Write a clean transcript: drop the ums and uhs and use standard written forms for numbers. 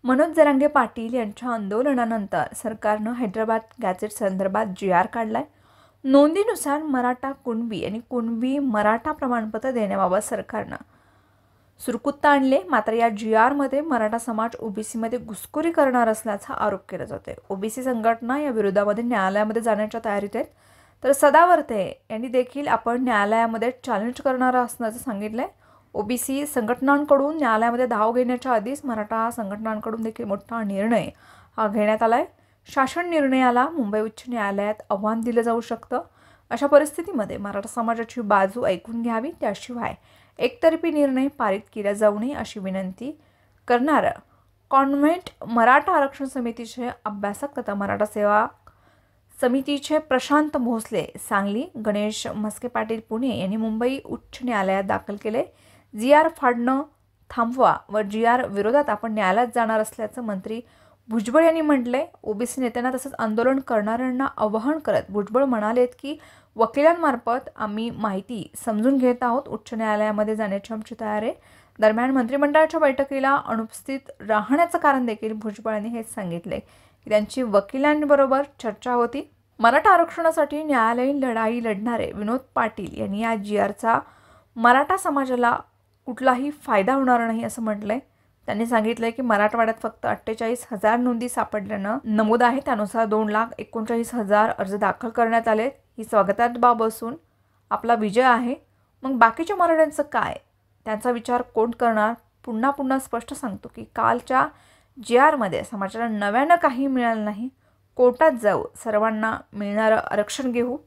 मनोज जरांगे पाटील यांच्या आंदोलनानंतर सरकारनं हैदराबाद गॅझेट संदर्भात जी.आर. काढलाय. नोंदीनुसार मराठा कुणबी आणि कुणबी मराठा प्रमाणपत्र देण्याबाबत सरकारनं सुरकुत्ता आणले. मात्र या जी.आर.मध्ये मराठा समाज ओबीसीमध्ये घुसखोरी करणार असल्याचा आरोप केला जातोय. ओबीसी संघटना या विरोधामध्ये न्यायालयामध्ये जाण्याच्या तयारीत आहेत. तर सदावर्ते यांनी देखील आपण न्यायालयामध्ये चॅलेंज करणार असल्याचं सांगितलंय. ओबीसी संघटनांकडून न्यायालयामध्ये धाव घेण्याच्या आधीच मराठा संघटनांकडून देखील मोठा निर्णय हा घेण्यात आलाय. शासन निर्णयाला मुंबई उच्च न्यायालयात आव्हान दिलं जाऊ शकतं. अशा परिस्थितीमध्ये मराठा समाजाची बाजू ऐकून घ्यावी, त्याशिवाय एकतर्फी निर्णय पारित केला जाऊ नये अशी विनंती करणारं कॉन्व्हेंट मराठा आरक्षण समितीचे अभ्यासक तथा मराठा सेवा समितीचे प्रशांत भोसले सांगली, गणेश म्हस्के पाटील पुणे यांनी मुंबई उच्च न्यायालयात दाखल केले. जी.आर. फाडणं थांबवा व जी.आर. विरोधात आपण न्यायालयात जाणार असल्याचं मंत्री भुजबळ यांनी म्हटलंय. ओबीसी नेत्यांना तसंच आंदोलन करणाऱ्यांना आवाहन करत भुजबळ म्हणालेत की वकिलांमार्फत आम्ही माहिती समजून घेत आहोत. उच्च न्यायालयामध्ये जाण्याची आमची तयारी आहे. दरम्यान मंत्रिमंडळाच्या बैठकीला अनुपस्थित राहण्याचं कारण देखील भुजबळ यांनी हेच सांगितले की त्यांची वकिलांबरोबर चर्चा होती. मराठा आरक्षणासाठी न्यायालयीन लढाई लढणारे विनोद पाटील यांनी या जी.आर.चा मराठा समाजाला कुठलाही फायदा होणार नाही असं म्हटलंय. त्यांनी सांगितलंय की मराठवाड्यात फक्त 48,000 नोंदी सापडल्यानं नमूद आहे. त्यानुसार 2,39,000 अर्ज दाखल करण्यात आले. ही स्वागतार्ह बाब असून आपला विजय आहे. मग बाकीच्या मराठ्यांचं काय? त्यांचा विचार कोण करणार? पुन्हा स्पष्ट सांगतो की कालच्या जी.आर.मध्ये समाजाला नव्यानं काही मिळालं नाही. कोर्टात जाऊ, सर्वांना मिळणारं आरक्षण घेऊ.